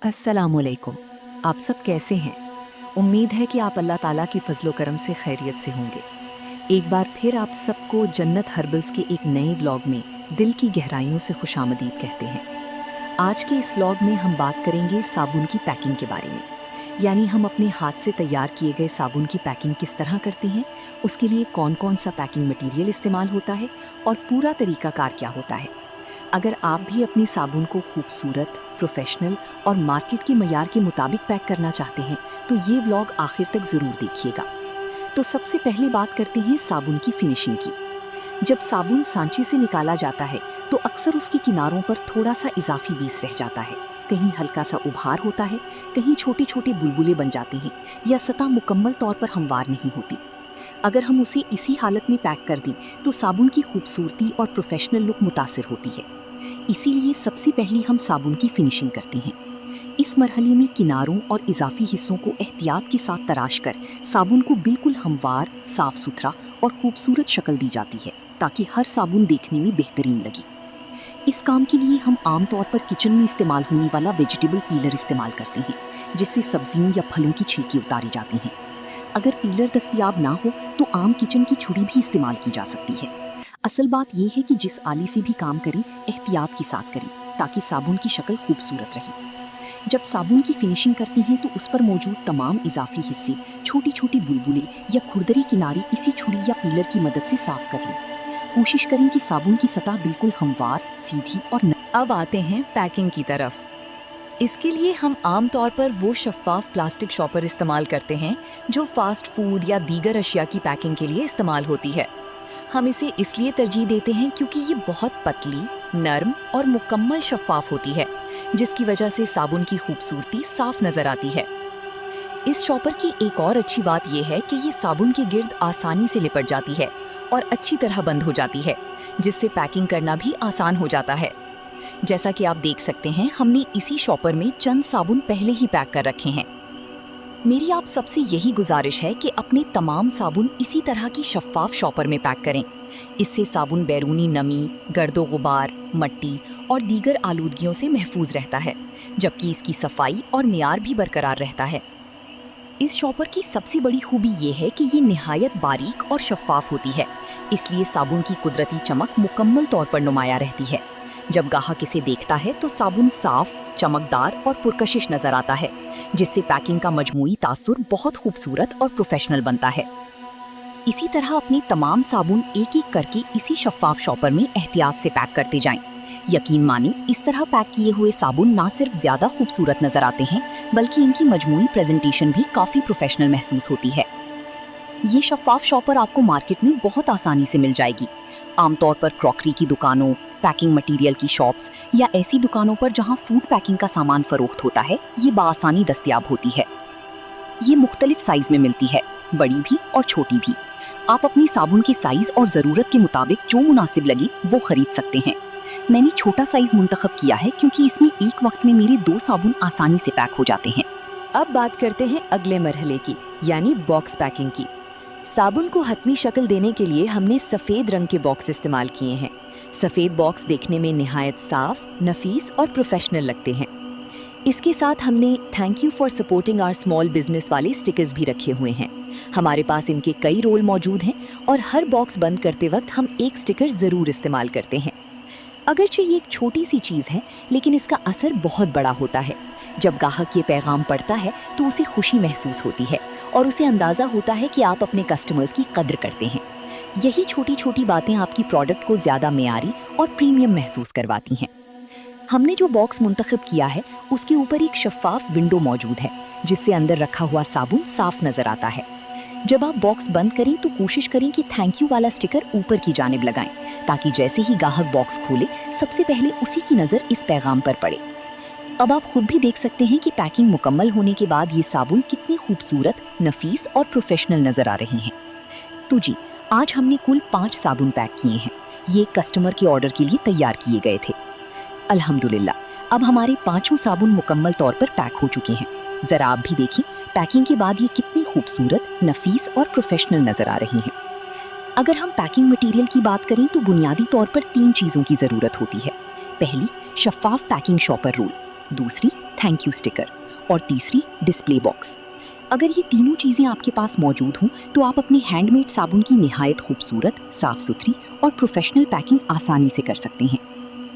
अस्सलामुअलैकुम। आप सब कैसे हैं? उम्मीद है कि आप अल्लाह ताला की फजलो करम से खैरियत से होंगे। एक बार फिर आप सबको जन्नत हर्बल्स के एक नए व्लॉग में दिल की गहराइयों से खुशामदीद कहते हैं। आज के इस व्लॉग में हम बात करेंगे साबुन की पैकिंग के बारे में। यानी हम अपने हाथ से तैयार किए गए साबुन की पैकिंग किस तरह करते हैं, उसके लिए कौन कौन सा पैकिंग मटीरियल इस्तेमाल होता है और पूरा तरीकाकार क्या होता है। अगर आप भी अपनी साबुन को खूबसूरत, प्रोफेशनल और मार्केट के मयार के मुताबिक पैक करना चाहते हैं तो ये व्लॉग आखिर तक ज़रूर देखिएगा। तो सबसे पहले बात करते हैं साबुन की फिनिशिंग की। जब साबुन सांचे से निकाला जाता है तो अक्सर उसके किनारों पर थोड़ा सा इजाफी बीस रह जाता है। कहीं हल्का सा उभार होता है, कहीं छोटे छोटे बुलबुले बन जाते हैं या सतह मुकम्मल तौर पर हमवार नहीं होती। अगर हम उसे इसी हालत में पैक कर दें तो साबुन की खूबसूरती और प्रोफेशनल लुक मुतासिर होती है। इसीलिए सबसे पहले हम साबुन की फिनिशिंग करते हैं। इस मरहले में किनारों और इजाफी हिस्सों को एहतियात के साथ तराश कर साबुन को बिल्कुल हमवार, साफ सुथरा और खूबसूरत शक्ल दी जाती है ताकि हर साबुन देखने में बेहतरीन लगे। इस काम के लिए हम आमतौर पर किचन में इस्तेमाल होने वाला वेजिटेबल पीलर इस्तेमाल करते हैं, जिससे सब्जियों या फलों की छिलकी उतारी जाती हैं। अगर पीलर दस्तयाब ना हो तो आम किचन की छुरी भी इस्तेमाल की जा सकती है। असल बात यह है कि जिस आली से भी काम करें, एहतियात के साथ करें ताकि साबुन की शक्ल खूबसूरत रहे। जब साबुन की फिनिशिंग करते हैं तो उस पर मौजूद तमाम इजाफी हिस्से, छोटी छोटी बुलबुले या खुरदरी किनारे इसी छुरी या पीलर की मदद से साफ कर लें। कोशिश करें कि साबुन की सतह बिल्कुल हमवार, सीधी और अब आते हैं पैकिंग की तरफ। इसके लिए हम आम तौर पर वो शफ़ाफ प्लास्टिक शॉपर इस्तेमाल करते हैं जो फास्ट फूड या दीगर अशिया की पैकिंग के लिए इस्तेमाल होती है। हम इसे इसलिए तरजीह देते हैं क्योंकि ये बहुत पतली, नरम और मुकम्मल शफ़ाफ होती है, जिसकी वजह से साबुन की खूबसूरती साफ नज़र आती है। इस शॉपर की एक और अच्छी बात यह है कि ये साबुन के गिर्द आसानी से लिपट जाती है और अच्छी तरह बंद हो जाती है, जिससे पैकिंग करना भी आसान हो जाता है। जैसा कि आप देख सकते हैं, हमने इसी शॉपर में चंद साबुन पहले ही पैक कर रखे हैं। मेरी आप सबसे यही गुजारिश है कि अपने तमाम साबुन इसी तरह की शफ़ाफ शॉपर में पैक करें। इससे साबुन बैरूनी नमी, गर्दो गुबार, मिट्टी और दीगर आलूदगियों से महफूज रहता है, जबकि इसकी सफाई और मियार भी बरकरार रहता है। इस शॉपर की सबसे बड़ी खूबी ये है कि ये निहायत बारीक और शफ़ाफ होती है, इसलिए साबुन की कुदरती चमक मुकम्मल तौर पर नुमाया रहती है। जब गाहक इसे देखता है तो साबुन साफ, चमकदार और पुरकशिश नजर आता है, जिससे पैकिंग का मजमूई तासुर बहुत खूबसूरत और प्रोफेशनल बनता है। इसी तरह अपने तमाम साबुन एक एक करके इसी शफ़ाफ शॉपर में एहतियात से पैक करते जाएं। यकीन मानिए, इस तरह पैक किए हुए साबुन ना सिर्फ ज्यादा खूबसूरत नजर आते हैं, बल्कि इनकी मजमूई प्रेजेंटेशन भी काफी प्रोफेशनल महसूस होती है। ये शफ़ाफ शॉपर आपको मार्केट में बहुत आसानी से मिल जाएगी। आमतौर पर क्रॉकरी की दुकानों, पैकिंग मटेरियल की शॉप्स या ऐसी दुकानों पर जहां फूड पैकिंग का सामान फरोख्त होता है, ये बाआसानी दस्तयाब होती है। ये मुख्तलिफ साइज में मिलती है, बड़ी भी और छोटी भी। आप अपनी साबुन के साइज और ज़रूरत के मुताबिक जो मुनासिब लगे वो खरीद सकते हैं। मैंने छोटा साइज मुंतखब किया है क्योंकि इसमें एक वक्त में मेरे 2 साबुन आसानी से पैक हो जाते हैं। अब बात करते हैं अगले मरहले की, यानी बॉक्स पैकिंग की। साबुन को हतमी शक्ल देने के लिए हमने सफ़ेद रंग के बॉक्स इस्तेमाल किए हैं। सफ़ेद बॉक्स देखने में निहायत साफ, नफीस और प्रोफेशनल लगते हैं। इसके साथ हमने thank you for supporting our small business वाले स्टिकर्स भी रखे हुए हैं। हमारे पास इनके कई रोल मौजूद हैं और हर बॉक्स बंद करते वक्त हम एक स्टिकर ज़रूर इस्तेमाल करते हैं। अगरचे ये एक छोटी सी चीज़ है, लेकिन इसका असर बहुत बड़ा होता है। जब गाहक ये पैगाम पढ़ता है तो उसे खुशी महसूस होती है और उसे अंदाज़ा होता है कि आप अपने कस्टमर्स की कद्र करते हैं। यही छोटी छोटी बातें आपकी प्रोडक्ट को ज़्यादा मेयारी और प्रीमियम महसूस करवाती हैं। हमने जो बॉक्स मुंतखब किया है उसके ऊपर एक शफ़ाफ विंडो मौजूद है, जिससे अंदर रखा हुआ साबुन साफ नज़र आता है। जब आप बॉक्स बंद करें तो कोशिश करें कि थैंक यू वाला स्टिकर ऊपर की जानिब लगाएं, ताकि जैसे ही गाहक बॉक्स खोले सबसे पहले उसी की नज़र इस पैगाम पर पड़े। अब आप खुद भी देख सकते हैं कि पैकिंग मुकम्मल होने के बाद ये साबुन कितनी खूबसूरत, नफीस और प्रोफेशनल नज़र आ रही हैं। तो जी, आज हमने कुल 5 साबुन पैक किए हैं। ये कस्टमर के ऑर्डर के लिए तैयार किए गए थे। अल्हम्दुलिल्लाह, अब हमारे 5 साबुन मुकम्मल तौर पर पैक हो चुके हैं। ज़रा आप भी देखिए, पैकिंग के बाद ये कितनी खूबसूरत, नफीस और प्रोफेशनल नज़र आ रही हैं। अगर हम पैकिंग मटेरियल की बात करें तो बुनियादी तौर पर 3 चीज़ों की ज़रूरत होती है। पहली, शफ़ाफ पैकिंग शॉपर रोल। दूसरी, تھینک یو اسٹیکر اور تیسری ڈسپلے باکس۔ اگر یہ تینوں چیزیں آپ کے پاس موجود ہوں تو آپ اپنے ہینڈ میڈ صابن کی نہایت خوبصورت، صاف ستھری اور پروفیشنل پیکنگ آسانی سے کر سکتے ہیں۔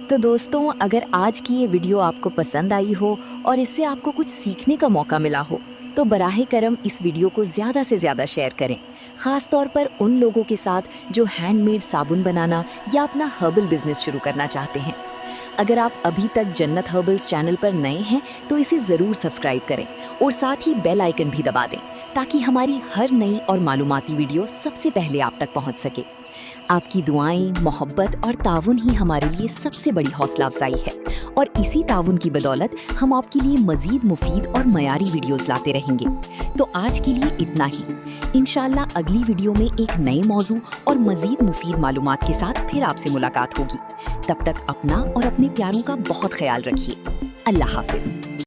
تو دوستوں، اگر آج کی یہ ویڈیو آپ کو پسند آئی ہو اور اس سے آپ کو کچھ سیکھنے کا موقع ملا ہو تو براہ کرم اس ویڈیو کو زیادہ سے زیادہ شیئر کریں، خاص طور پر ان لوگوں کے ساتھ جو ہینڈ میڈ صابن بنانا یا اپنا ہربل بزنس شروع کرنا چاہتے ہیں۔ اگر آپ ابھی تک جنت ہربلز چینل پر نئے ہیں تو اسے ضرور سبسکرائب کریں اور ساتھ ہی بیل آئیکن بھی دبا دیں تاکہ ہماری ہر نئی اور معلوماتی ویڈیو سب سے پہلے آپ تک پہنچ سکے۔ آپ کی دعائیں، محبت اور تعاون ہی ہمارے لیے سب سے بڑی حوصلہ افزائی ہے، اور اسی تعاون کی بدولت ہم آپ کے لیے مزید مفید اور معیاری ویڈیوز لاتے رہیں گے۔ تو آج کے لیے اتنا ہی۔ انشاءاللہ اگلی ویڈیو میں ایک نئے موضوع اور مزید مفید معلومات کے ساتھ پھر آپ سے ملاقات ہوگی۔ تب تک اپنا اور اپنے پیاروں کا بہت خیال رکھیے۔ اللہ حافظ۔